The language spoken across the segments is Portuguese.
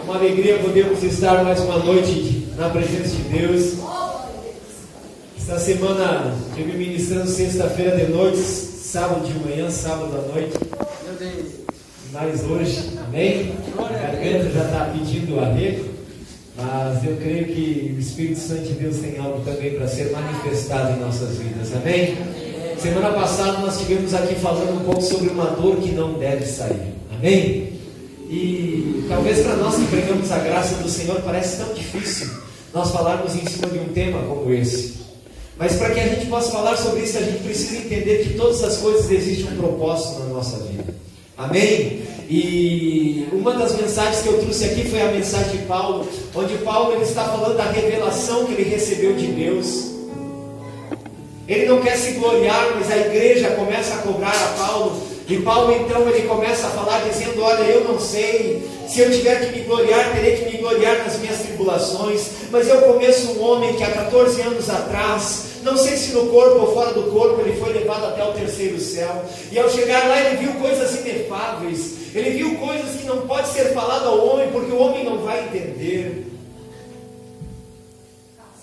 Uma alegria podermos estar mais uma noite na presença de Deus. Esta semana estive ministrando sexta-feira de noite, sábado de manhã, sábado à noite. Mas hoje, amém? A garganta já está pedindo arrego, mas eu creio que o Espírito Santo de Deus tem algo também para ser manifestado em nossas vidas, amém? Semana passada nós estivemos aqui falando um pouco sobre uma dor que não deve sair, amém? E talvez para nós que pregamos a graça do Senhor parece tão difícil nós falarmos em cima de um tema como esse. Mas para que a gente possa falar sobre isso, a gente precisa entender que todas as coisas existem um propósito na nossa vida. Amém? E uma das mensagens que eu trouxe aqui foi a mensagem de Paulo, onde Paulo ele está falando da revelação que ele recebeu de Deus. Ele não quer se gloriar, mas a igreja começa a cobrar a Paulo. E Paulo então ele começa a falar dizendo: olha, eu não sei, se eu tiver que me gloriar, terei que me gloriar nas minhas tribulações, mas eu conheço um homem que há 14 anos atrás, não sei se no corpo ou fora do corpo, ele foi levado até o terceiro céu, e ao chegar lá ele viu coisas inefáveis, ele viu coisas que não pode ser falado ao homem, porque o homem não vai entender.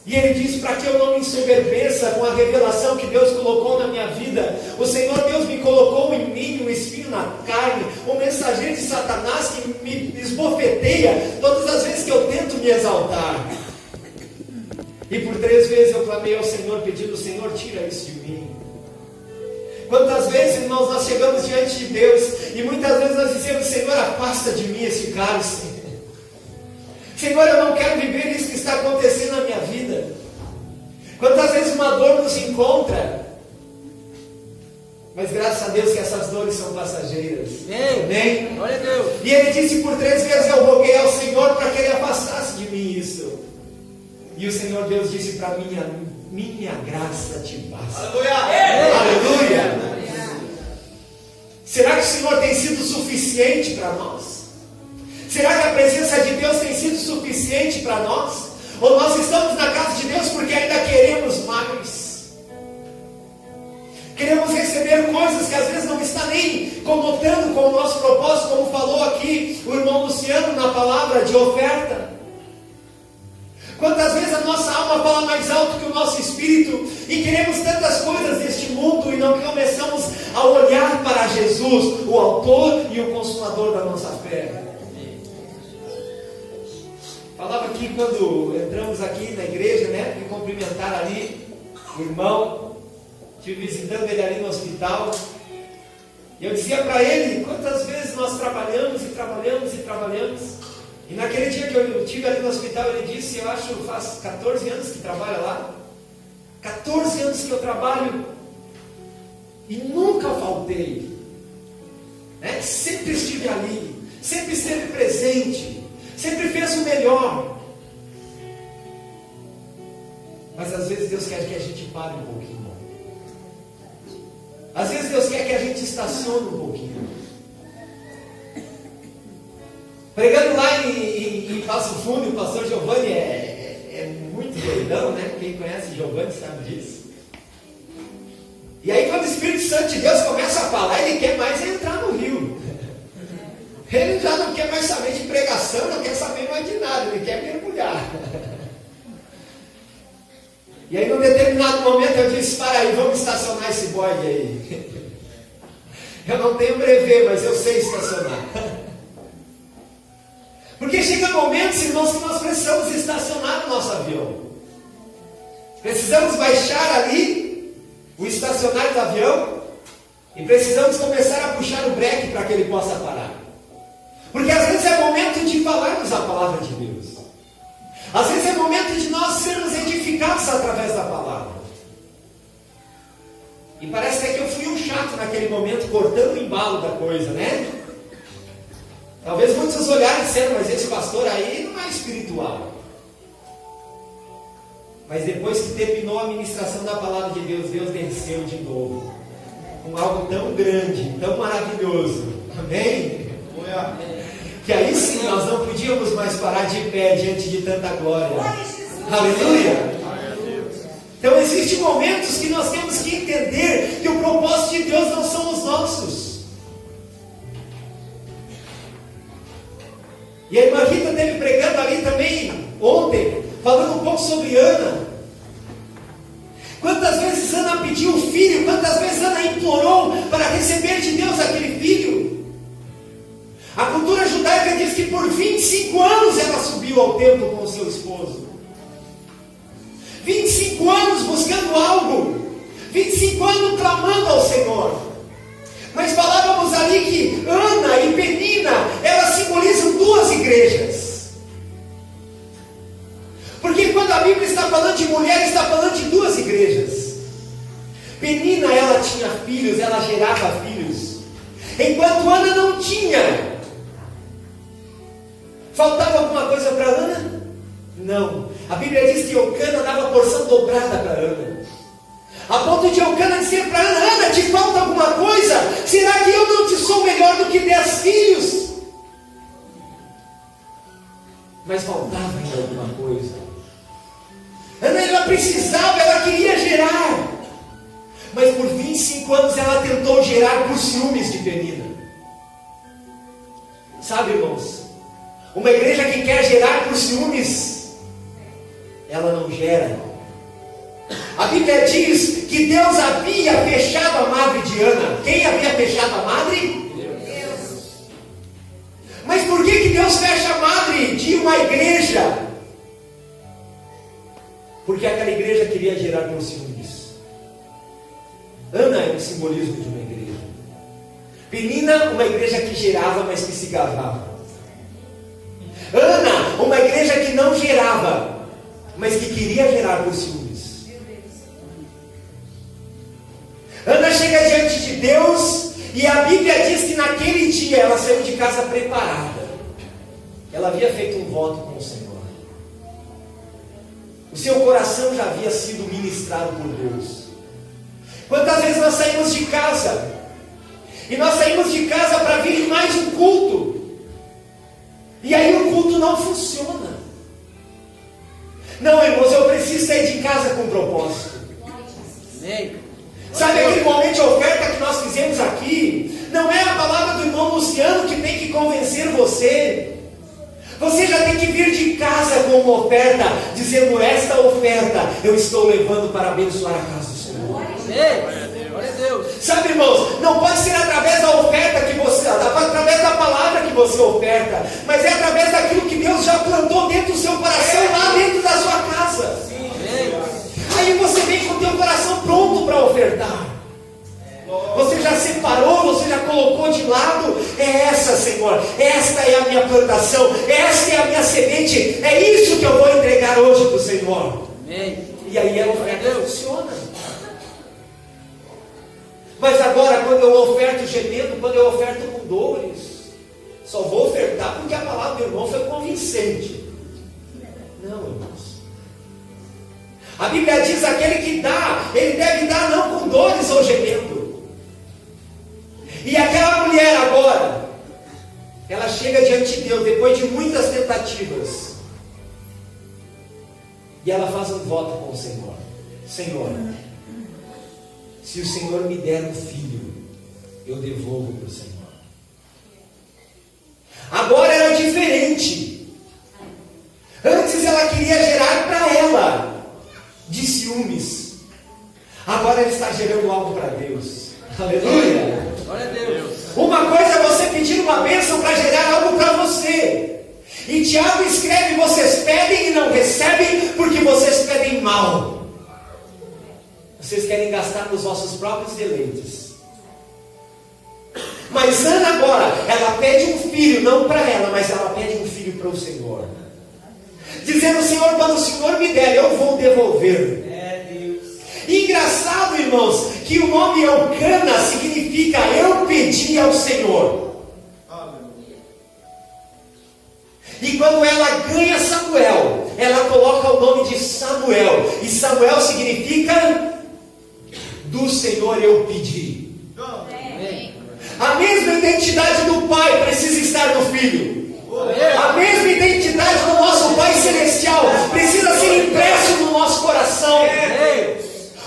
E ele diz: para que eu não me ensoberbeça com a revelação que Deus colocou na minha vida, o Senhor Deus me colocou em mim um espinho na carne, um mensageiro de Satanás que me esbofeteia todas as vezes que eu tento me exaltar. E por 3 vezes eu clamei ao Senhor, pedindo: Senhor, tira isso de mim. Quantas vezes, irmãos, nós chegamos diante de Deus e muitas vezes nós dizemos: Senhor, afasta de mim esse cálice. Senhor, eu não quero viver isso que está acontecendo na minha vida. Quantas vezes uma dor nos encontra, mas graças a Deus que essas dores são passageiras. Amém? Glória a Deus. E ele disse: por 3 vezes eu roguei ao Senhor para que ele afastasse de mim isso. E o Senhor Deus disse para mim: minha graça te basta. Aleluia! Aleluia! Será que o Senhor tem sido suficiente para nós? Será que a presença de Deus tem sido suficiente para nós? Ou nós estamos na casa de Deus porque ainda queremos mais? Queremos receber coisas que às vezes não está nem conotando com o nosso propósito, como falou aqui o irmão Luciano na palavra de oferta. Quantas vezes a nossa alma fala mais alto que o nosso espírito e queremos tantas coisas deste mundo e não começamos a olhar para Jesus, o autor e o consumador da nossa fé. Falava aqui quando entramos aqui na igreja, né? Me cumprimentar ali, o irmão, estive visitando ele ali no hospital. E eu dizia para ele: quantas vezes nós trabalhamos e trabalhamos e trabalhamos. E naquele dia que eu estive ali no hospital, ele disse: eu acho que faz 14 anos que trabalha lá. 14 anos que eu trabalho e nunca faltei. Né? Sempre estive ali, sempre esteve presente. Sempre fez o melhor. Mas às vezes Deus quer que a gente pare um pouquinho. Às vezes Deus quer que a gente estacione um pouquinho. Pregando lá em Passo Fundo, o pastor Giovanni é muito doidão, né? Quem conhece Giovanni sabe disso. E aí quando o Espírito Santo de Deus começa a falar, ele quer mais entrar no rio. Ele já não quer mais saber de pregação, não quer saber mais de nada, ele quer mergulhar. E aí, num determinado momento, eu disse: para aí, vamos estacionar esse bode aí. Eu não tenho brevê, mas eu sei estacionar. Porque chega momentos, irmãos, que nós precisamos estacionar o nosso avião. Precisamos baixar ali o estacionário do avião e precisamos começar a puxar o breque para que ele possa parar. Porque às vezes é momento de falarmos a palavra de Deus. Às vezes é momento de nós sermos edificados através da palavra. E parece que eu fui um chato naquele momento, cortando o embalo da coisa, né? Talvez muitos olharem e disseram: mas esse pastor aí não é espiritual. Mas depois que terminou a ministração da palavra de Deus, Deus venceu de novo. Com algo tão grande, tão maravilhoso. Amém? Que aí sim nós não podíamos mais parar de pé diante de tanta glória. Aleluia! Então existem momentos que nós temos que entender que o propósito de Deus não são os nossos. E a irmã Rita esteve pregando ali também ontem, falando um pouco sobre Ana. Quantas vezes Ana pediu um filho, quantas vezes Ana implorou para receber de Deus aquele filho. A cultura judaica diz que por 25 anos ela subiu ao templo com o seu esposo. 25 anos buscando algo, 25 anos clamando ao Senhor. Mas falávamos ali que Ana e Penina, elas simbolizam duas igrejas. Porque quando a Bíblia está falando de mulher, está falando de duas igrejas. Penina, ela tinha filhos, ela gerava filhos, enquanto Ana não tinha. Faltava alguma coisa para Ana? Não. A Bíblia diz que Eucana dava porção dobrada para Ana, a ponto de Eucana dizer para Ana: Ana, te falta alguma coisa? Será que eu não te sou melhor do que 10 filhos? Mas faltava ainda alguma coisa. Ana, ela precisava, ela queria gerar. Mas por 25 anos ela tentou gerar por ciúmes de Penina. Sabe, irmãos, uma igreja que quer gerar por ciúmes, ela não gera. A Bíblia diz que Deus havia fechado a madre de Ana. Quem havia fechado a madre? Deus. Mas por que Deus fecha a madre de uma igreja? Porque aquela igreja queria gerar por ciúmes. Ana é um simbolismo de uma igreja. Penina, uma igreja que gerava, mas que se gabava. Ana, uma igreja que não gerava, mas que queria gerar por ciúmes. Ana chega diante de Deus, e a Bíblia diz que naquele dia ela saiu de casa preparada. Ela havia feito um voto com o Senhor. O seu coração já havia sido ministrado por Deus. Quantas vezes nós saímos de casa, e nós saímos de casa para vir mais um culto, e aí o culto não funciona. Não, irmãos, eu preciso sair de casa com propósito. Sabe aquele momento de oferta que nós fizemos aqui? Não é a palavra do irmão Luciano que tem que convencer você. Você já tem que vir de casa com uma oferta, dizendo: esta oferta eu estou levando para abençoar a casa do Senhor. Glória a Deus. Sabe, irmãos, não pode ser através da oferta que você, através da palavra que você oferta, mas é através daquilo que Deus já plantou dentro do seu coração, lá dentro da sua casa. Aí você vem com o teu coração pronto para ofertar. Você já separou, você já colocou de lado. É essa, Senhor, esta é a minha plantação, esta é a minha semente, é isso que eu vou entregar hoje para o Senhor. E aí a oferta funciona. Mas agora, quando eu oferto gemendo, quando eu oferto com dores, só vou ofertar porque a palavra do irmão foi convincente. Não, irmãos. A Bíblia diz: aquele que dá, ele deve dar não com dores ou gemendo. E aquela mulher agora, ela chega diante de Deus depois de muitas tentativas, e ela faz um voto com o Senhor: Senhor, se o Senhor me der um filho, eu devolvo para o Senhor. Agora era diferente. Antes ela queria gerar para ela, de ciúmes. Agora ela está gerando algo para Deus. Aleluia. Glória a Deus. Uma coisa é você pedir uma bênção para gerar algo para você. E Tiago escreve: vocês pedem e não recebem, porque vocês pedem mal. Vocês querem gastar nos vossos próprios deleites. Mas Ana agora, ela pede um filho, não para ela, mas ela pede um filho para o Senhor, dizendo: Senhor, quando o Senhor me der, eu vou devolver. E engraçado, irmãos, que o nome Eucana significa eu pedi ao Senhor. E quando ela ganha Samuel, ela coloca o nome de Samuel. E Samuel significa do Senhor eu pedi. A mesma identidade do Pai precisa estar no Filho. A mesma identidade do nosso Pai Celestial precisa ser impresso no nosso coração.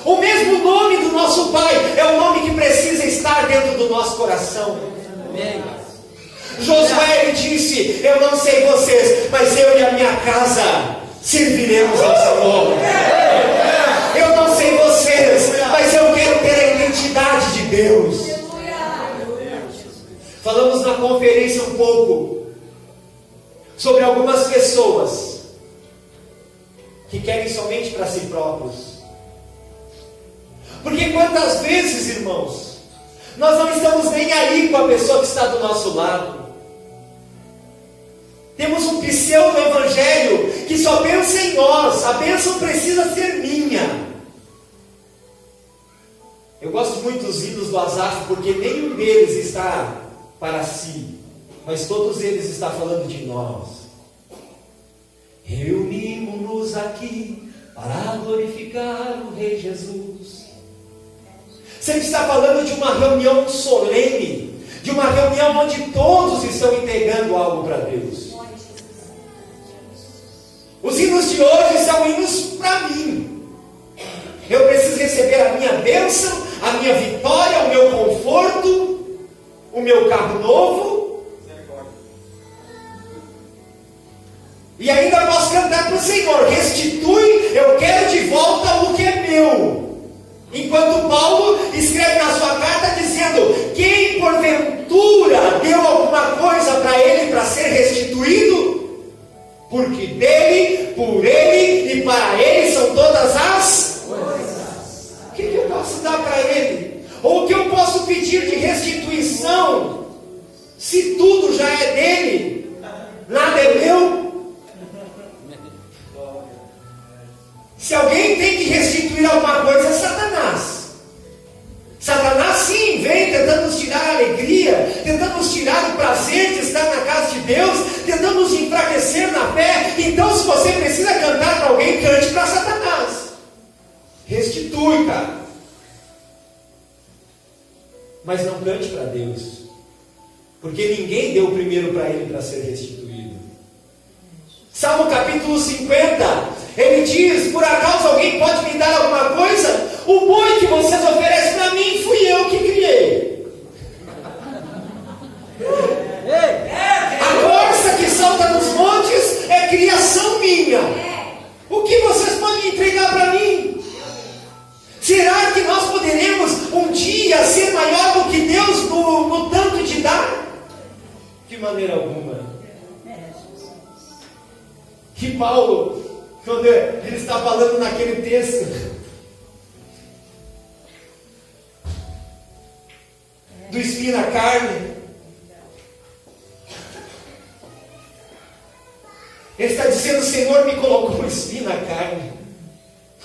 O mesmo nome do nosso Pai é o nome que precisa estar dentro do nosso coração. Josué, ele disse: disse: eu não sei vocês, mas eu e a minha casa serviremos ao Senhor. Eu não sei vocês, mas eu quero ter a identidade de Deus. Falamos na conferência um pouco sobre algumas pessoas que querem somente para si próprios. Porque quantas vezes, irmãos, nós não estamos nem aí com a pessoa que está do nosso lado. Temos um pseudo-evangelho que só pensa em nós. A bênção precisa ser minha. Eu gosto muito dos hinos do Asaf, porque nenhum deles está para si, mas todos eles estão falando de nós. Reunimos-nos aqui para glorificar o Rei Jesus. Sempre está falando de uma reunião solene, de uma reunião onde todos estão entregando algo para Deus. Os hinos de hoje são hinos para mim. Eu preciso receber a minha bênção, a minha vitória, o meu conforto, o meu carro novo. E ainda posso cantar para o Senhor: restitui, eu quero de volta o que é meu. Enquanto Paulo escreve na sua carta dizendo: quem porventura deu alguma coisa para ele para ser restituído? Porque dele, por ele e para ele são todas as coisas. O que eu posso dar para ele? Ou o que eu posso pedir de restituição, se tudo já é dele? Nada é meu? Se alguém tem que restituir alguma coisa, é Satanás. Satanás sim vem tentando nos tirar a alegria, tentando nos tirar o prazer de estar na casa de Deus, tentando nos enfraquecer na fé. Então, se você precisa cantar para alguém, cante para Satanás. Restitui, cara. Mas não cante para Deus, porque ninguém deu primeiro para ele para ser restituído. Salmo capítulo 50, ele diz: por acaso alguém pode me dar alguma coisa? O boi que vocês oferecem para mim, fui eu que criei. A corça que salta nos montes é criação minha. O que vocês podem entregar para mim? Será que nós poderemos um dia ser maior do que Deus no tanto de dar? De maneira alguma. Que Paulo, quando ele está falando naquele texto, do espinho na carne, ele está dizendo: o Senhor me colocou um espinho na carne,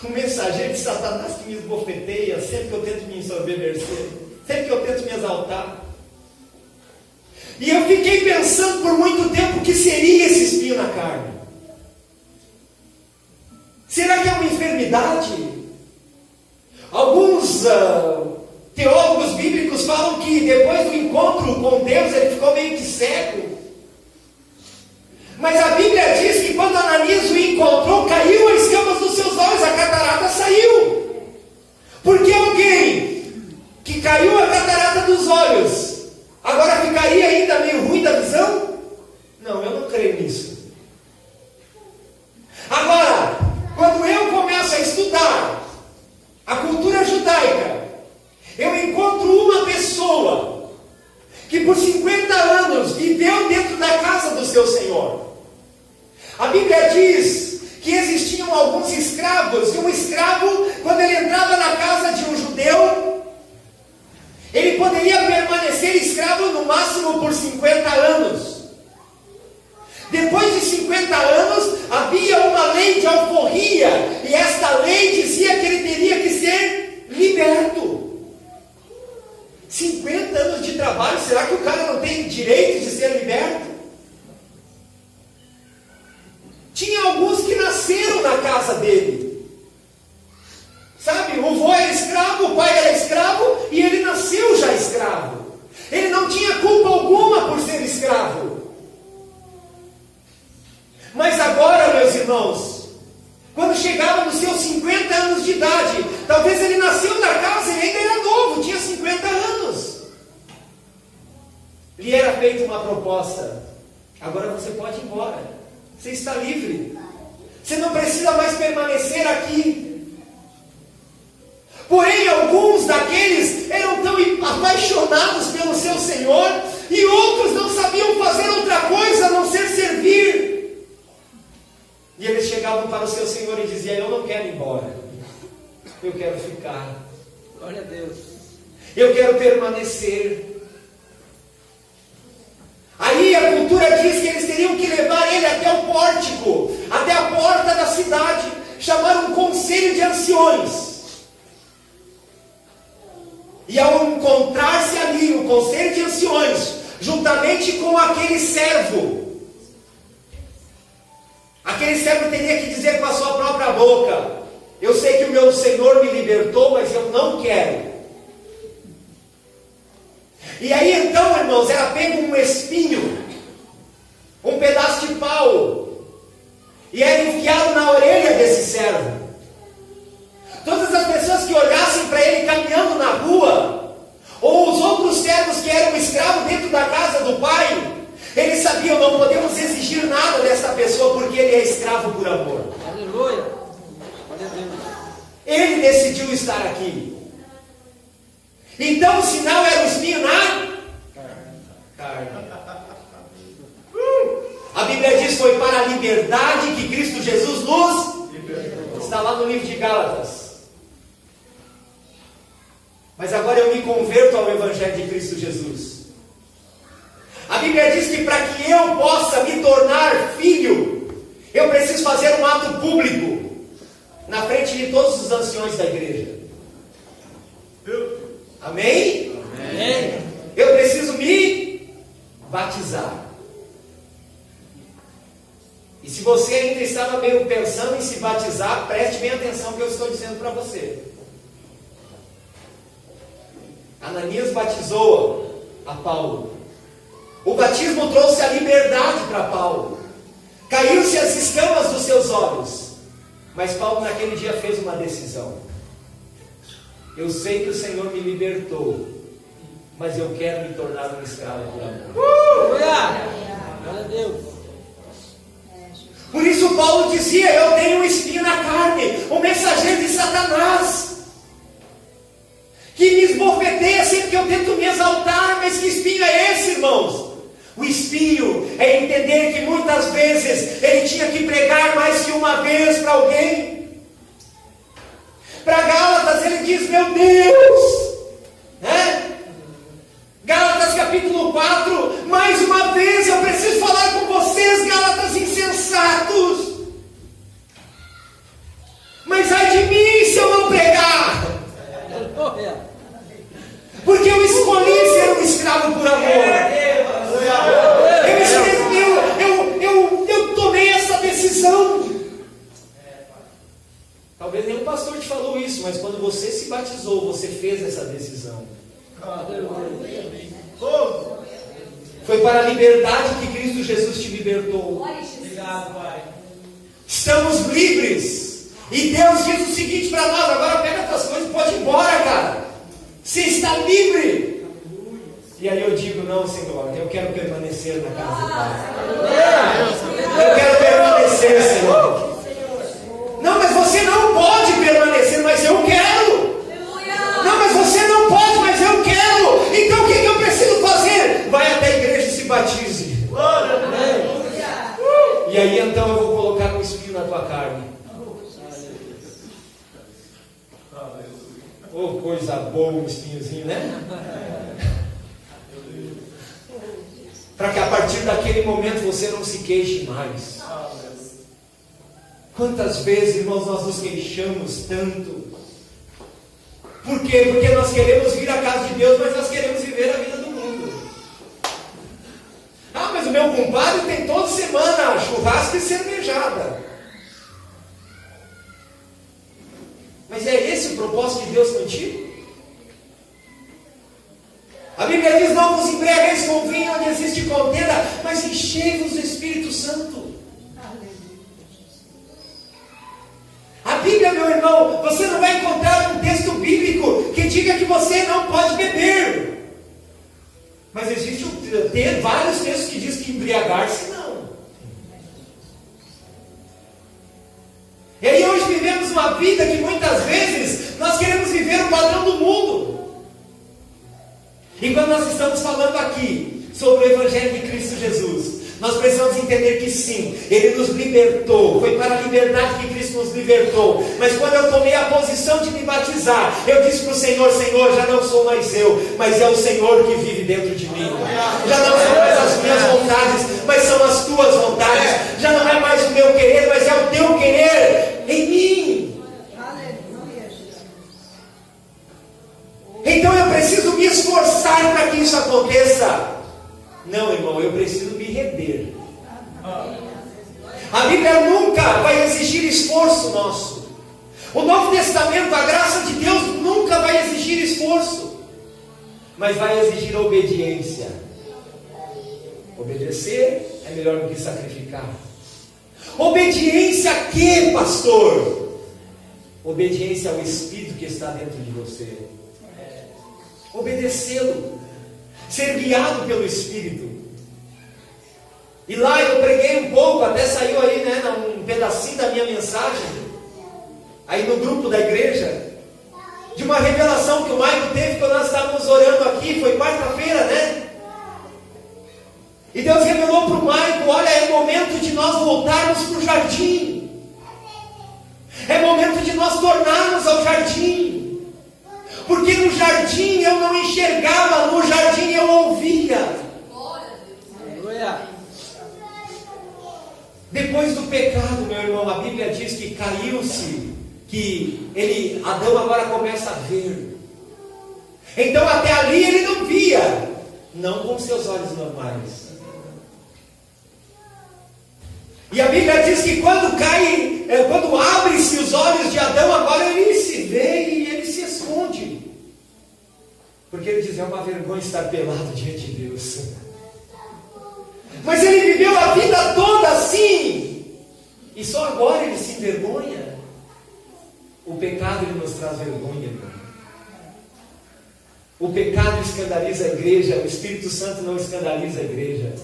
um mensageiro de Satanás que me esbofeteia sempre que eu tento me ensoberbecer, sempre que eu tento me exaltar. E eu fiquei pensando por muito tempo o que seria esse espinho na carne. Será que é uma enfermidade? Alguns teólogos bíblicos falam que depois do encontro com Deus ele ficou meio que cego. Mas a Bíblia diz que quando Ananias o encontrou, caiu as escamas dos seus olhos, a catarata saiu. Porque alguém que caiu a catarata dos olhos, agora ficaria ainda meio ruim da visão? Não, eu não creio nisso. Agora, quando eu começo a estudar a cultura judaica, eu encontro uma pessoa que por 50 anos viveu dentro da casa do seu Senhor. A Bíblia diz que existiam alguns escravos, e um escravo, quando ele entrava na casa de um judeu, ele poderia permanecer escravo no máximo por 50 anos. Depois de 50 anos, havia uma lei de alforria, e esta lei dizia que ele teria que ser liberto. 50 anos de trabalho, será que o cara não tem direito de ser liberto? Tinha alguns que nasceram na casa dele. Sabe, o vô era escravo, o pai era escravo, e ele nasceu já escravo. Ele não tinha culpa alguma por ser escravo. Mas agora, meus irmãos, quando chegava nos seus 50 anos de idade, talvez ele nasceu na casa, ele ainda era novo, tinha 50 anos. Lhe era feita uma proposta: Agora você pode ir embora. Você está livre. Você não precisa mais permanecer aqui. Porém, alguns daqueles eram tão apaixonados pelo seu Senhor, e outros não sabiam fazer outra coisa a não ser servir. E eles chegavam para o seu Senhor e diziam: eu não quero ir embora, eu quero ficar. Glória a Deus. Eu quero permanecer. Aí a cultura diz que eles teriam que levar ele até o pórtico, até a porta da cidade, chamar um conselho de anciões. E ao encontrar-se ali o conselho de anciões, juntamente com aquele servo teria que dizer com a sua própria boca: eu sei que o meu Senhor me libertou, mas eu não quero. E aí então, irmãos, era pego um espinho, um pedaço de pau, e era enfiado na orelha desse servo. Todas as pessoas que olhassem para ele caminhando na rua, ou os outros servos que eram escravos dentro da casa do pai, eles sabiam: não podemos exigir nada dessa pessoa, porque ele é escravo por amor. Aleluia. Glória a Deus. Ele decidiu estar aqui. Então o sinal era o espinho na carne. A Bíblia diz: foi para a liberdade que Cristo Jesus nos libertou. Está lá no livro de Gálatas. Mas agora eu me converto ao Evangelho de Cristo Jesus. A Bíblia diz que para que eu possa me tornar filho, eu preciso fazer um ato público na frente de todos os anciões da igreja. Amém? Amém. Eu preciso me batizar. E se você ainda estava meio pensando em se batizar, preste bem atenção no que eu estou dizendo para você. Ananias batizou a Paulo. O batismo trouxe a liberdade para Paulo. Caiu-se as escamas dos seus olhos. Mas Paulo naquele dia fez uma decisão: eu sei que o Senhor me libertou, mas eu quero me tornar um escravo por amor. Glória a Deus. Por isso Paulo dizia: eu tenho um espinho na carne, um mensageiro de Satanás, que me esbofeteia sempre que eu tento me exaltar. Mas que espinho é esse, irmãos? O espinho é entender que muitas vezes ele tinha que pregar mais que uma vez para alguém. Para Gálatas ele diz: meu Deus, Gálatas capítulo 4, mais uma vez eu preciso falar com vocês, Gálatas insensatos. Mas ai de mim se eu não pregar, porque eu escolhi ser um escravo por amor. Eu tomei essa decisão. Talvez nenhum pastor te falou isso, mas quando você se batizou, você fez essa decisão. Foi para a liberdade que Cristo Jesus te libertou. Estamos livres. E Deus diz o seguinte para nós: agora pega as tuas coisas e pode ir embora, cara. Você está livre. E aí eu digo: não, Senhor, eu quero permanecer na casa do Pai. Eu quero permanecer, Senhor. Não, mas você não pode permanecer, mas eu quero. Não, mas você não pode, mas eu quero. Então o que eu preciso fazer? Vai até a igreja e se batize. E aí então eu vou colocar um espinho na tua carne. Oh, coisa boa, um espinhozinho, né? Para que a partir daquele momento você não se queixe mais. Quantas vezes, irmãos, nós nos queixamos tanto? Por quê? Porque nós queremos vir à casa de Deus, mas nós queremos viver a vida do mundo. Ah, mas o meu compadre tem toda semana churrasco e cervejada. Mas é esse o propósito de Deus contigo? A Bíblia diz: não vos embriagueis com vinho onde existe contenda, mas enchei-vos do Espírito Santo. A Bíblia, meu irmão, você não vai encontrar um texto bíblico que diga que você não pode beber. Mas existe vários textos que dizem que embriagar-se uma vida que muitas vezes nós queremos viver o padrão do mundo. E quando nós estamos falando aqui sobre o Evangelho de Cristo Jesus, nós precisamos entender que sim, Ele nos libertou, foi para a liberdade que Cristo nos libertou. Mas quando eu tomei a posição de me batizar, eu disse para o Senhor: Senhor, já não sou mais eu, mas é o Senhor que vive dentro de mim. Já não são mais as minhas vontades, mas são as tuas vontades. Já não é mais o meu querer, mas é o teu querer em mim. Então eu preciso me esforçar para que isso aconteça. Não, irmão, eu preciso me render. A Bíblia nunca vai exigir esforço nosso. O Novo Testamento, a graça de Deus nunca vai exigir esforço, mas vai exigir obediência. Obedecer é melhor do que sacrificar. Obediência a quê, pastor? Obediência ao Espírito que está dentro de você. Obedecê-lo, ser guiado pelo Espírito. E lá eu preguei um pouco, até saiu aí, né, um pedacinho da minha mensagem, aí no grupo da igreja, de uma revelação que o Maico teve quando nós estávamos orando aqui, foi quarta-feira, né? E Deus revelou para o Maico: olha, é momento de nós voltarmos para o jardim. É momento de nós tornarmos ao jardim. Porque no jardim eu não enxergava, no jardim eu ouvia. Depois do pecado, meu irmão, a Bíblia diz que caiu-se, que Adão agora começa a ver. Então até ali ele não via, não com seus olhos normais. E a Bíblia diz que quando abre-se os olhos de Adão, agora ele se vê e ele se esconde. Porque ele diz: é uma vergonha estar pelado diante de Deus. Mas ele viveu a vida toda assim, e só agora ele se envergonha. O pecado, ele nos traz vergonha, irmão. O pecado escandaliza a igreja, o Espírito Santo não escandaliza a igreja.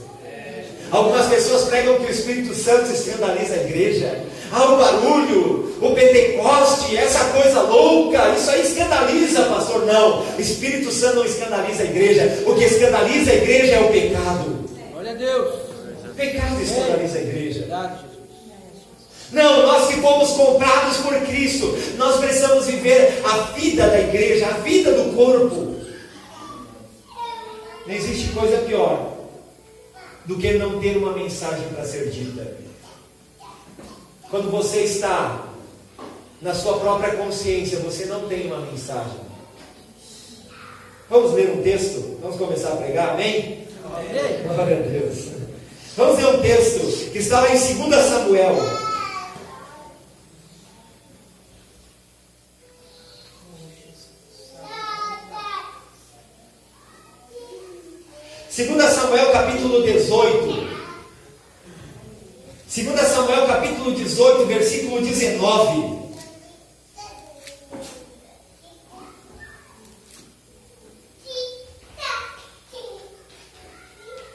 Algumas pessoas pregam que o Espírito Santo escandaliza a igreja. O barulho, o Pentecoste, essa coisa louca, isso aí escandaliza, pastor. Não, o Espírito Santo não escandaliza a igreja. O que escandaliza a igreja é o pecado. Glória a Deus. O pecado escandaliza a igreja. Não, nós que fomos comprados por Cristo, nós precisamos viver a vida da igreja, a vida do corpo. Não existe coisa pior do que não ter uma mensagem para ser dita. Quando você está na sua própria consciência, você não tem uma mensagem. Vamos ler um texto? Vamos começar a pregar, amém? Amém. Glória a Deus. Vamos ler um texto que está lá em 2 Samuel. Segunda Samuel capítulo 18. 2 Samuel capítulo 18, versículo 19.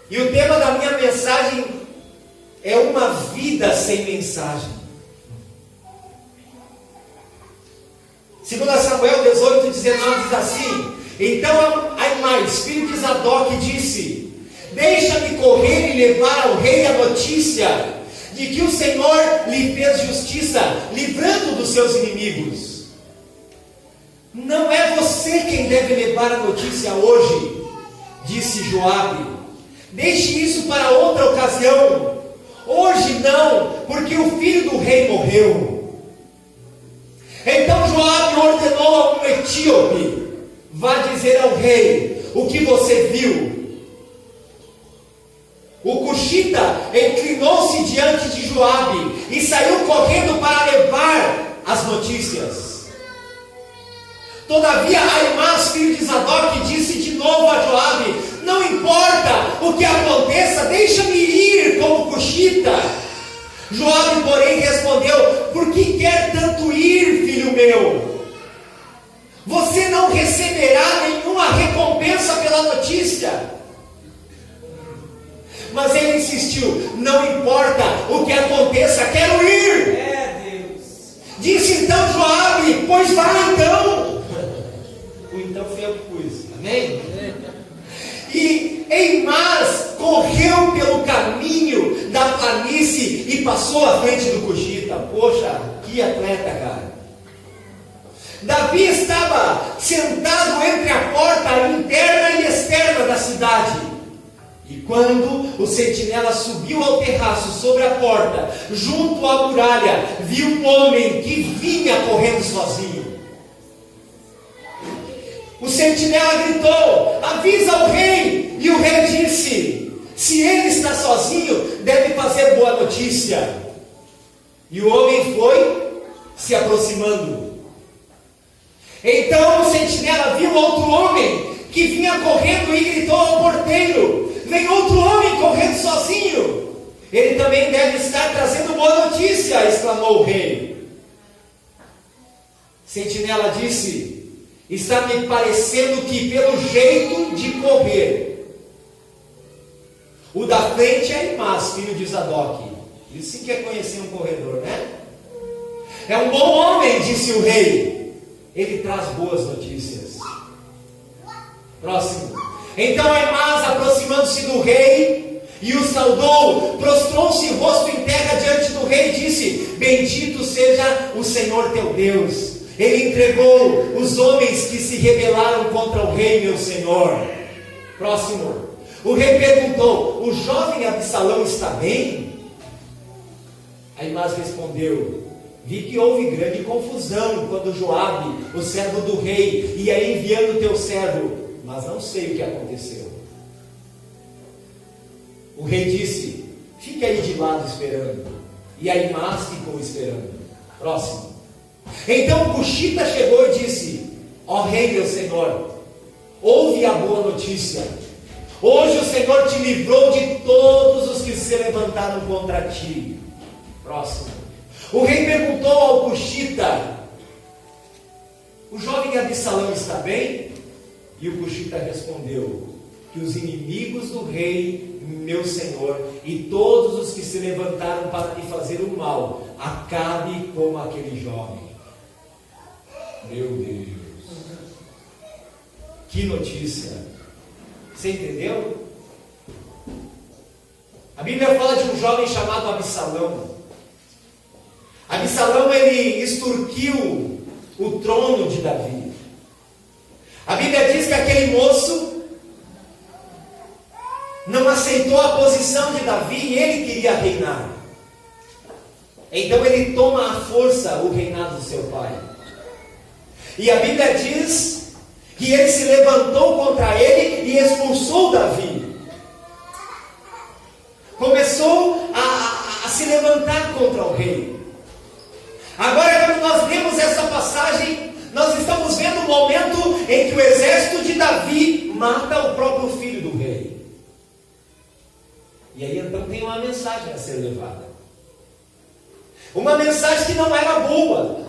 E o tema da minha mensagem é uma vida sem mensagem. 2 Samuel 18, 19 diz assim: então Aimais, filho de Zadok, disse: deixa-me correr e levar ao rei a notícia de que o Senhor lhe fez justiça, livrando dos seus inimigos. Não é você quem deve levar a notícia hoje, disse Joabe. Deixe isso para outra ocasião. Hoje não, porque o filho do rei morreu. Então Joabe ordenou a um etíope: vá dizer ao rei o que você viu. O cuxita inclinou-se diante de Joabe e saiu correndo para levar as notícias. Todavia Aimás, filho de Zadok, disse de novo a Joabe: não importa o que aconteça, deixa-me ir como cuxita. Joabe, porém, respondeu: por que quer tanto ir, filho meu? Você não receberá nenhuma recompensa pela notícia. Mas ele insistiu: não importa o que aconteça, quero ir. Deus. Disse então pois vá então. O então foi eu que pus, amém? E Eimás correu pelo caminho da planície e passou à frente do Cuxita. Poxa, que atleta, cara. Davi estava sentado entre a porta interna e externa da cidade. E quando o sentinela subiu ao terraço sobre a porta, junto à muralha, viu um homem que vinha correndo sozinho. O sentinela gritou: avisa o rei. E o rei disse: se ele está sozinho, deve fazer boa notícia. E o homem foi se aproximando. Então o sentinela viu outro homem que vinha correndo e gritou ao porteiro: vem outro homem correndo sozinho. Ele também deve estar trazendo boa notícia, exclamou o rei. Sentinela disse: está me parecendo que pelo jeito de correr, o da frente é Aimás, filho de Zadok. Isso sim que é conhecer um corredor, né? É um bom homem, disse o rei. Ele traz boas notícias. Próximo. Então Aimás, aproximando-se do rei, e o saudou, prostrou-se rosto em terra diante do rei e disse: bendito seja o Senhor teu Deus. Ele entregou os homens que se rebelaram contra o rei, meu senhor. Próximo. O rei perguntou: o jovem Absalão está bem? Aimás respondeu: vi que houve grande confusão quando Joabe, o servo do rei, ia enviando teu servo, mas não sei o que aconteceu. O rei disse: fique aí de lado esperando. E Aimás ficou esperando. Próximo. Então o Cuxita chegou e disse: ó rei, meu senhor, ouve a boa notícia. Hoje o Senhor te livrou de todos os que se levantaram contra ti. Próximo. O rei perguntou ao Cuxita: o jovem Absalão está bem? E o Cuxita respondeu: que os inimigos do rei, meu senhor, e todos os que se levantaram para lhe fazer o mal, acabe como aquele jovem. Meu Deus, que notícia! Você entendeu? A Bíblia fala de um jovem chamado Absalão. Absalão, ele extorquiu o trono de Davi. A Bíblia diz que aquele moço não aceitou a posição de Davi e ele queria reinar. Então ele toma à força o reinado do seu pai. E a Bíblia diz que ele se levantou contra ele e expulsou Davi. Começou a se levantar contra o rei. Agora, quando nós lemos essa passagem, nós estamos vendo o momento em que o exército de Davi mata o próprio filho do rei. E aí então tem uma mensagem a ser levada. Uma mensagem que não era boa.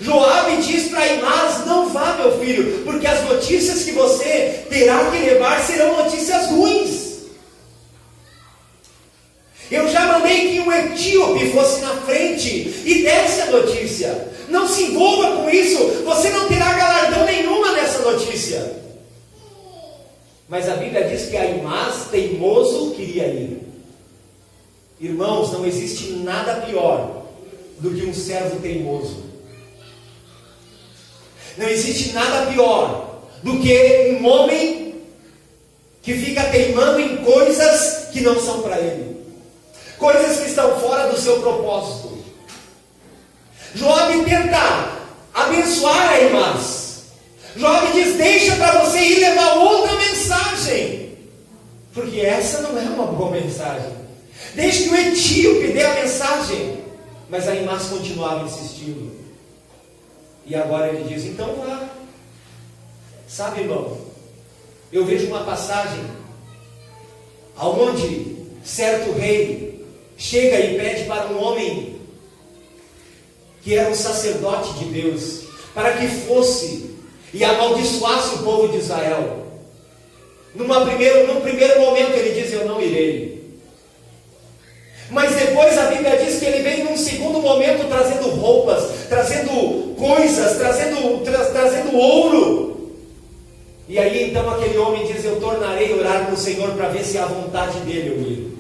Joabe diz para Aimás: não vá, meu filho, porque as notícias que você terá que levar serão notícias ruins. Eu já mandei que um etíope fosse na frente e desse a notícia. Não se envolva com isso, você não terá galardão nenhuma nessa notícia. Mas a Bíblia diz que Aimás, teimoso, queria ir. Irmãos, não existe nada pior do que um servo teimoso. Não existe nada pior do que um homem que fica teimando em coisas que não são para ele, coisas que estão fora do seu propósito. Joabe tenta abençoar Aimás. Joabe diz: deixa para você ir levar outra mensagem, porque essa não é uma boa mensagem. Deixa que o etíope dê a mensagem. Mas Aimás continuava insistindo. E agora ele diz: então vá. Sabe, irmão, eu vejo uma passagem aonde certo rei chega e pede para um homem que era um sacerdote de Deus, para que fosse e amaldiçoasse o povo de Israel. Num primeiro momento ele diz: eu não irei. Mas depois a Bíblia diz que ele vem num segundo momento trazendo roupas, trazendo coisas, trazendo ouro. E aí então aquele homem diz: eu tornarei a orar para o Senhor para ver se há vontade dele eu ir.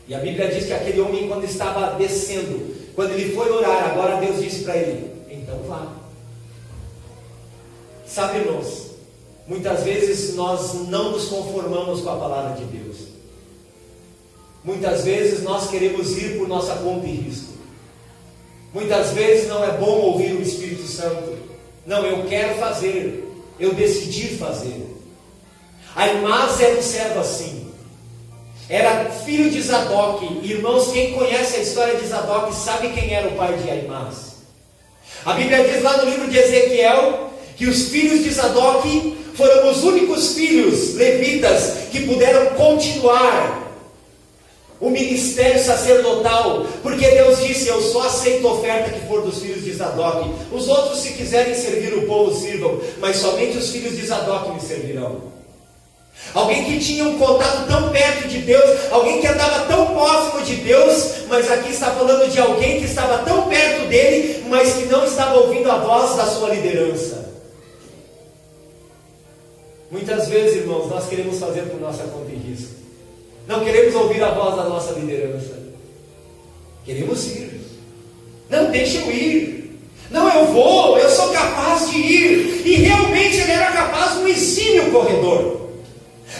E a Bíblia diz que aquele homem, quando estava descendo, quando ele foi orar, agora Deus disse para ele: então vá. Sabe, irmãos, muitas vezes nós não nos conformamos com a palavra de Deus. Muitas vezes nós queremos ir por nossa conta e risco. Muitas vezes não é bom ouvir o Espírito Santo. Não, eu quero fazer, eu decidi fazer. Aimás era um servo assim. Era filho de Zadok. Irmãos, quem conhece a história de Zadok sabe quem era o pai de Aimás. A Bíblia diz lá no livro de Ezequiel que os filhos de Zadok foram os únicos filhos levitas que puderam continuar o ministério sacerdotal, porque Deus disse: eu só aceito a oferta que for dos filhos de Zadok. Os outros, se quiserem servir o povo, sirvam, mas somente os filhos de Zadok me servirão. Alguém que tinha um contato tão perto de Deus, alguém que andava tão próximo de Deus, mas aqui está falando de alguém que estava tão perto dele, mas que não estava ouvindo a voz da sua liderança. Muitas vezes, irmãos, nós queremos fazer por nossa conta e risco. Não queremos ouvir a voz da nossa liderança. Queremos ir. Não, deixa eu ir. Não, eu vou, eu sou capaz de ir. E realmente ele era capaz, um exímio corredor.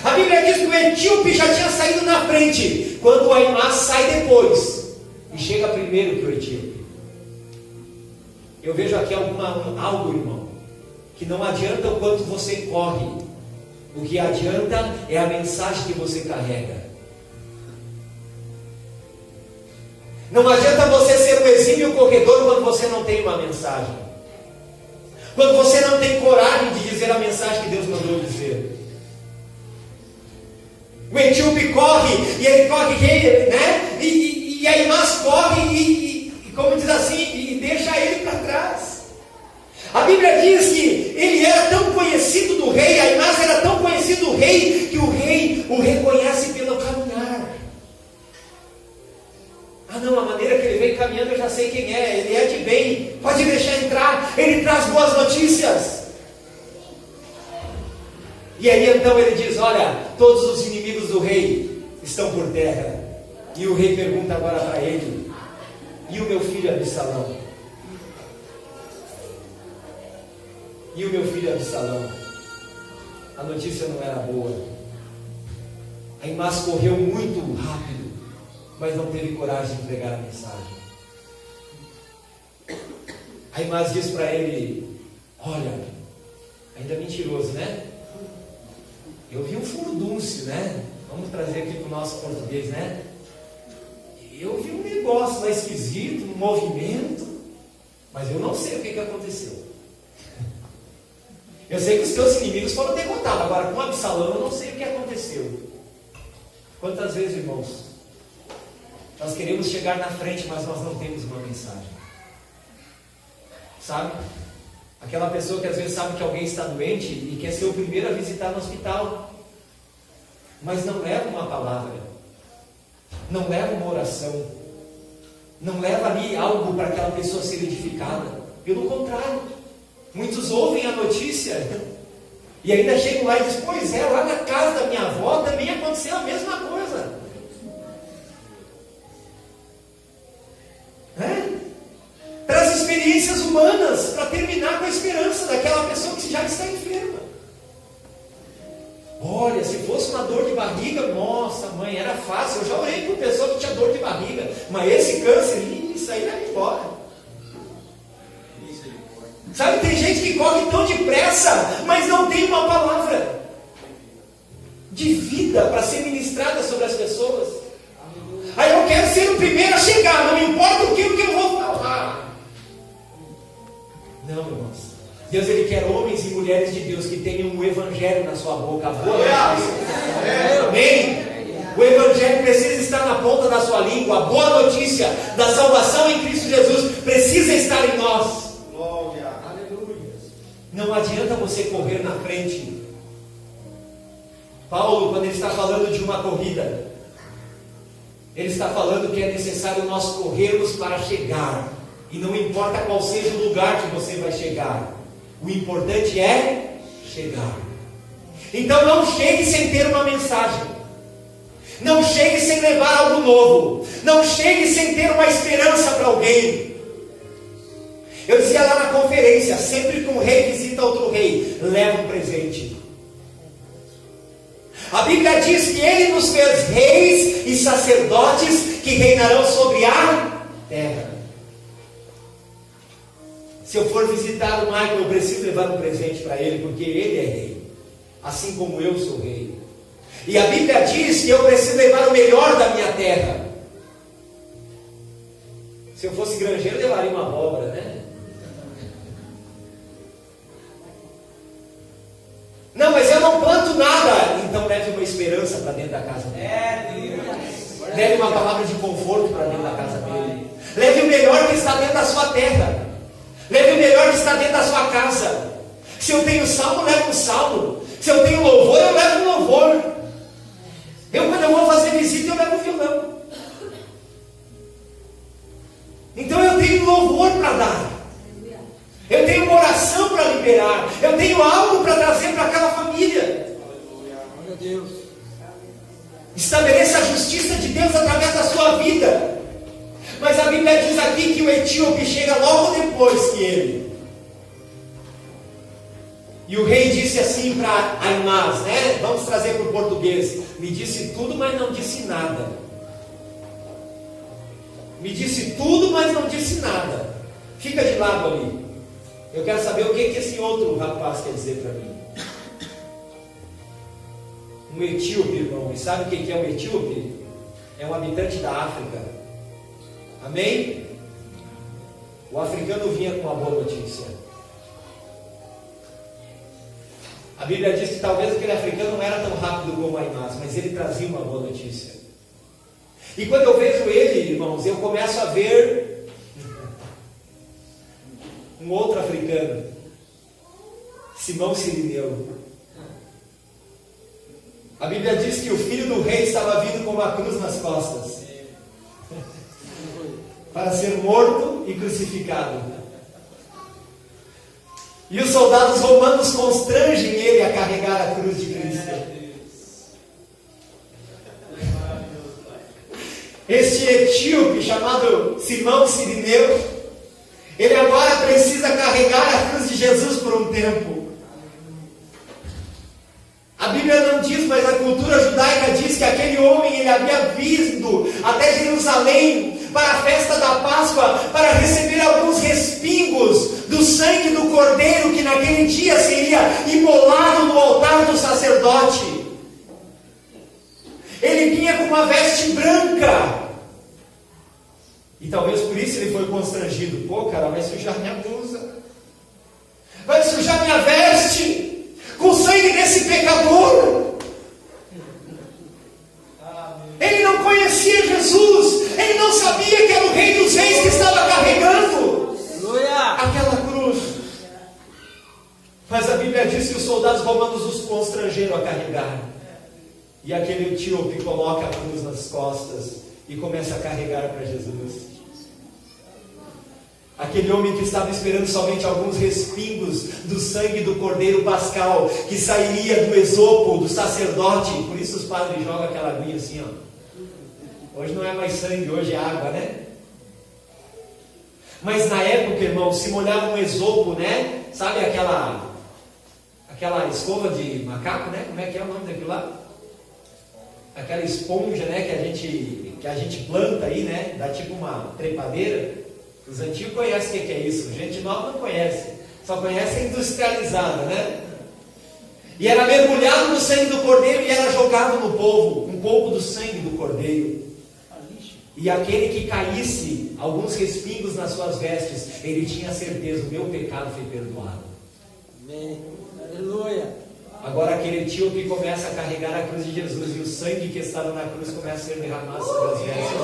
A Bíblia diz que o etíope já tinha saído na frente, quando o Aimás sai depois e chega primeiro que o etíope. Eu vejo aqui algo, irmão, que não adianta o quanto você corre. O que adianta é a mensagem que você carrega. Não adianta você ser um exímio corredor quando você não tem uma mensagem. Quando você não tem coragem de dizer a mensagem que Deus mandou dizer. O etíope corre, e ele corre, né? E Aimás corre, e como diz assim, e deixa ele para trás. A Bíblia diz que ele era tão conhecido do rei, Aimás era tão conhecido do rei, que o rei o reconhece pelo caminhar. Ah não, a maneira que ele vem caminhando eu já sei quem é, ele é de bem, pode deixar entrar, ele traz boas notícias. E aí então ele diz: olha, todos os inimigos do rei estão por terra. E o rei pergunta agora para ele: e o meu filho Absalão? E o meu filho Absalão? A notícia não era boa. Aimás correu muito rápido, mas não teve coragem de entregar a mensagem. Aimás diz para ele: olha, ainda é mentiroso, né? Eu vi um furdúncio, né? Vamos trazer aqui para o nosso português, né? Eu vi um negócio lá esquisito, um movimento, mas eu não sei o que aconteceu. Eu sei que os teus inimigos foram derrotados, agora com Absalão eu não sei o que aconteceu. Quantas vezes, irmãos, nós queremos chegar na frente, mas nós não temos uma mensagem? Sabe? Aquela pessoa que às vezes sabe que alguém está doente e quer ser o primeiro a visitar no hospital, mas não leva uma palavra, não leva uma oração, não leva ali algo para aquela pessoa ser edificada. Pelo contrário, muitos ouvem a notícia e ainda chegam lá e dizem: pois é, lá na casa da minha avó também aconteceu a mesma coisa. Traz experiências humanas para terminar com a esperança daquela pessoa que já está enferma. Olha, se fosse uma dor de barriga, nossa mãe, era fácil. Eu já orei com pessoa que tinha dor de barriga, mas esse câncer, isso aí vai embora. Sabe, tem gente que corre tão depressa, mas não tem uma palavra de vida para ser ministrada sobre as pessoas. Aí eu quero ser o primeiro a chegar, não importa o que eu vou falar. Não, irmãos. Deus, Ele quer homens e mulheres de Deus que tenham o Evangelho na sua boca, a boa notícia. Amém? O Evangelho precisa estar na ponta da sua língua. A boa notícia da salvação em Cristo Jesus precisa estar em nós. Glória. Aleluia. Não adianta você correr na frente. Paulo, quando ele está falando de uma corrida, Ele está falando que é necessário nós corrermos para chegar. E não importa qual seja o lugar que você vai chegar. O importante é chegar. Então não chegue sem ter uma mensagem. Não chegue sem levar algo novo. Não chegue sem ter uma esperança para alguém. Eu dizia lá na conferência, sempre que um rei visita outro rei, leva um presente. A Bíblia diz que Ele nos fez reis e sacerdotes que reinarão sobre a terra. Se eu for visitar o Michael, eu preciso levar um presente para ele, porque ele é rei, assim como eu sou rei. E a Bíblia diz que eu preciso levar o melhor da minha terra. Se eu fosse granjeiro, eu levaria uma abóbora, né? Não, mas eu não planto nada. Então leve uma esperança para dentro da casa dele. Leve uma palavra de conforto para dentro da casa dele. Leve o melhor que está dentro da sua terra. Leve o melhor que está dentro da sua casa. Se eu tenho salmo, leve um salmo. Se eu tenho louvor, eu levo um louvor. Quando eu vou fazer visita, eu levo um violão. Então eu tenho louvor para dar. Eu tenho uma oração para liberar. Eu tenho algo para trazer para aquela família. Glória a Deus. Estabeleça a justiça de Deus através da sua vida. Mas a Bíblia diz aqui que o etíope chega logo depois que ele. E o rei disse assim para Aimás, né? Vamos trazer para o português. Me disse tudo, mas não disse nada. Me disse tudo, mas não disse nada. Fica de lado ali. Eu quero saber o que esse outro rapaz quer dizer para mim. Um etíope, irmão. E sabe o que é um etíope? É um habitante da África. Amém? O africano vinha com uma boa notícia. A Bíblia diz que talvez aquele africano não era tão rápido como Aimás, mas ele trazia uma boa notícia. E quando eu vejo ele, irmãos, eu começo a ver um outro africano, Simão Sirineu. A Bíblia diz que o filho do rei estava vindo com uma cruz nas costas para ser morto e crucificado. E os soldados romanos constrangem ele a carregar a cruz de Cristo. Este etíope chamado Simão Sirineu, ele agora precisa carregar a cruz de Jesus por um tempo. A Bíblia não diz, mas a cultura judaica diz que aquele homem ele havia vindo até Jerusalém para a festa da Páscoa, para receber alguns respingos do sangue do cordeiro que naquele dia seria imolado no altar do sacerdote. Ele vinha com uma veste branca. E talvez por isso ele foi constrangido. Pô, cara, vai sujar minha blusa. Vai sujar minha veste. Com o sangue desse pecador. Ele não conhecia Jesus. Ele não sabia que era o Rei dos Reis que estava carregando aquela cruz. Mas a Bíblia diz que os soldados romanos os constrangeram a carregar. E aquele etíope coloca a cruz nas costas e começa a carregar para Jesus. Aquele homem que estava esperando somente alguns respingos do sangue do cordeiro pascal, que sairia do esopo, do sacerdote. Por isso os padres jogam aquela aguinha assim, ó. Hoje não é mais sangue, hoje é água, né? Mas na época, irmão, se molhava um esopo, né? Sabe aquela escova de macaco, né? Como é que é o nome daquilo lá? Aquela esponja, né? Que a gente planta aí, né? Dá tipo uma trepadeira. Os antigos conhecem o que é isso. Gente nova não conhece. Só conhece a industrializada, né? E era mergulhado no sangue do cordeiro e era jogado no povo. Um pouco do sangue do cordeiro. E aquele que caísse alguns respingos nas suas vestes, ele tinha certeza, o meu pecado foi perdoado. Amém. Aleluia. Agora aquele etíope começa a carregar a cruz de Jesus e o sangue que estava na cruz começa a ser derramado sobre as vestes.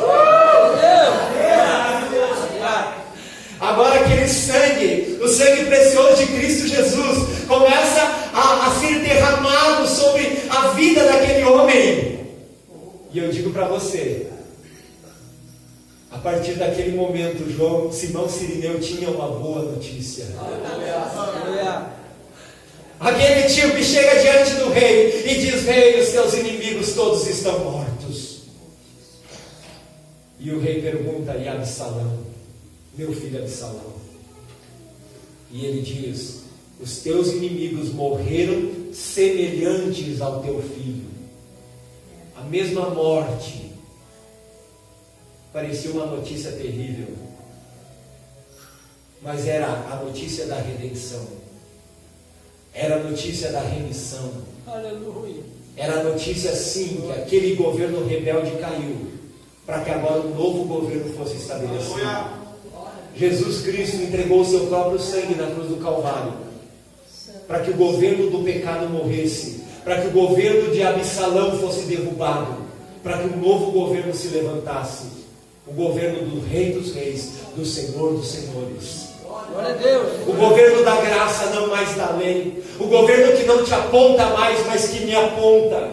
Agora aquele sangue, o sangue precioso de Cristo Jesus, começa a ser derramado sobre a vida daquele homem. E eu digo para você, A partir daquele momento, Simão Cirineu tinha uma boa notícia. Aquele etíope chega diante do rei e diz: rei, os teus inimigos todos estão mortos. E o rei pergunta: e Absalão, meu filho Absalão? E ele diz: os teus inimigos morreram semelhantes ao teu filho. A mesma morte. Parecia uma notícia terrível, mas era a notícia da redenção, era a notícia da remissão. Aleluia. Era a notícia sim que aquele governo rebelde caiu, para que agora um novo governo fosse estabelecido. Jesus Cristo entregou o seu próprio sangue na cruz do Calvário, para que o governo do pecado morresse, para que o governo de Absalão fosse derrubado, para que um novo governo se levantasse. O governo do Rei dos Reis, do Senhor dos Senhores. Glória a Deus. O governo da graça, não mais da lei. O governo que não te aponta mais, mas que me aponta.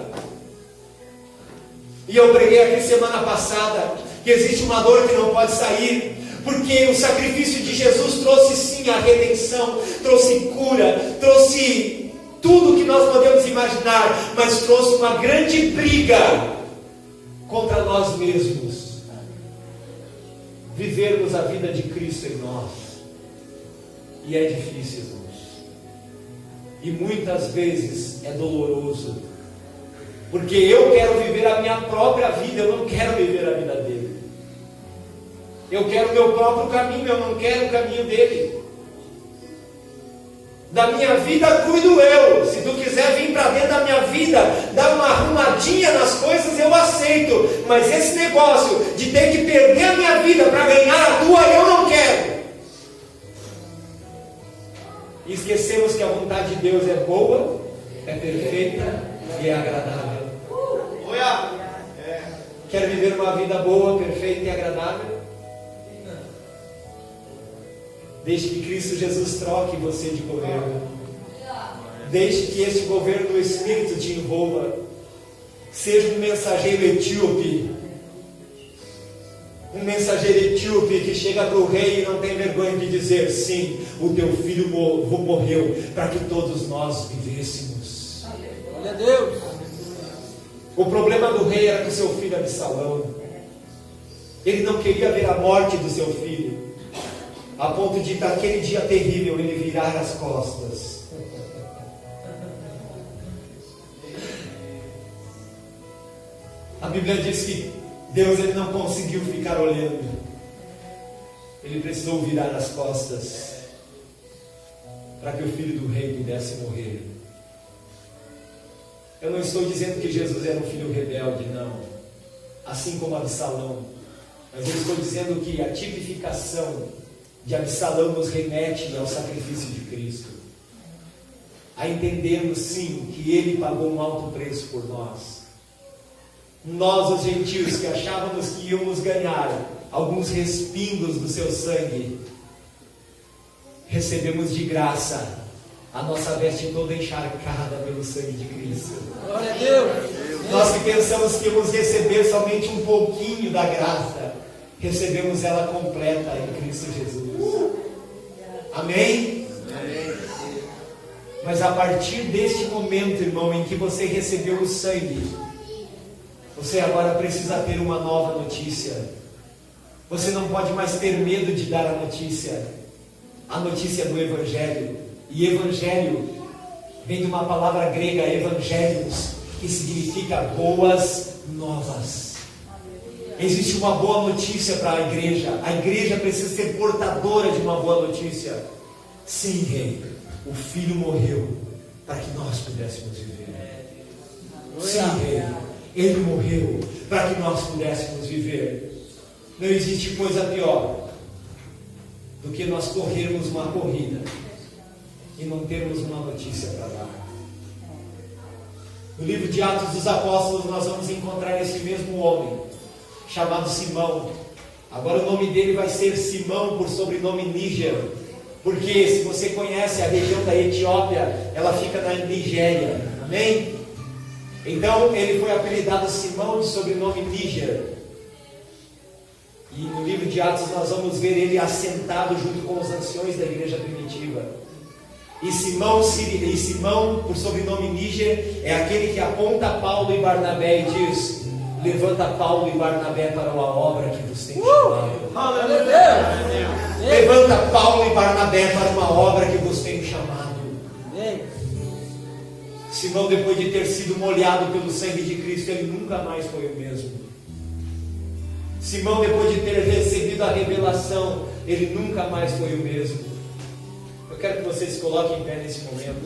E eu preguei aqui semana passada que existe uma dor que não pode sair, porque o sacrifício de Jesus trouxe sim a redenção, trouxe cura, trouxe tudo que nós podemos imaginar, mas trouxe uma grande briga contra nós mesmos. Vivermos a vida de Cristo em nós. E é difícil, irmãos. E muitas vezes é doloroso. Porque eu quero viver a minha própria vida, eu não quero viver a vida dele. Eu quero o meu próprio caminho, eu não quero o caminho dele. Da minha vida cuido eu. Se tu quiser vir para dentro da minha vida, dar uma arrumadinha nas coisas, eu aceito. Mas esse negócio de ter que perder a minha vida para ganhar a tua, eu não quero. E esquecemos que a vontade de Deus é boa, é perfeita e é agradável. Quer viver uma vida boa, perfeita e agradável? Deixe que Cristo Jesus troque você de governo. Deixe que este governo do Espírito te envolva. Seja um mensageiro etíope. Um mensageiro etíope que chega para o rei e não tem vergonha de dizer: sim, o teu filho morreu para que todos nós vivêssemos. Glória a Deus. O problema do rei era com seu filho Absalão. Ele não queria ver a morte do seu filho, a ponto de, naquele dia terrível, ele virar as costas. A Bíblia diz que Deus ele não conseguiu ficar olhando. Ele precisou virar as costas para que o filho do rei pudesse morrer. Eu não estou dizendo que Jesus era um filho rebelde, não. Assim como Absalão. Mas eu estou dizendo que a tipificação de Absalão nos remete ao sacrifício de Cristo, a entendermos sim que ele pagou um alto preço por nós. Nós, os gentios, que achávamos que íamos ganhar alguns respingos do seu sangue, recebemos de graça a nossa veste toda encharcada pelo sangue de Cristo. Glória a Deus. Nós que pensamos que íamos receber somente um pouquinho da graça, recebemos ela completa em Cristo Jesus. Amém? Amém. Mas a partir deste momento, irmão, em que você recebeu o sangue, você agora precisa ter uma nova notícia. Você não pode mais ter medo de dar a notícia do Evangelho. E Evangelho vem de uma palavra grega, evangelios, que significa boas novas. Existe uma boa notícia para a igreja precisa ser portadora de uma boa notícia. Sim, rei, o filho morreu para que nós pudéssemos viver. Sim, rei, ele morreu para que nós pudéssemos viver. Não existe coisa pior do que nós corrermos uma corrida e não termos uma notícia para dar. No livro de Atos dos Apóstolos nós vamos encontrar esse mesmo homem, chamado Simão. Agora o nome dele vai ser Simão, por sobrenome Níger, porque se você conhece a região da Etiópia, ela fica na Nigéria. Amém? Então ele foi apelidado Simão, de sobrenome Níger. E no livro de Atos, nós vamos ver ele assentado junto com os anciões da igreja primitiva. E Simão, por sobrenome Níger, é aquele que aponta Paulo e Barnabé e diz: levanta Paulo e Barnabé para a obra que vos tem chamado. Levanta Paulo e Barnabé para uma obra que vos tem chamado. Simão, depois de ter sido molhado pelo sangue de Cristo, ele nunca mais foi o mesmo. Simão, depois de ter recebido a revelação, ele nunca mais foi o mesmo. Eu quero que vocês se coloquem em pé nesse momento.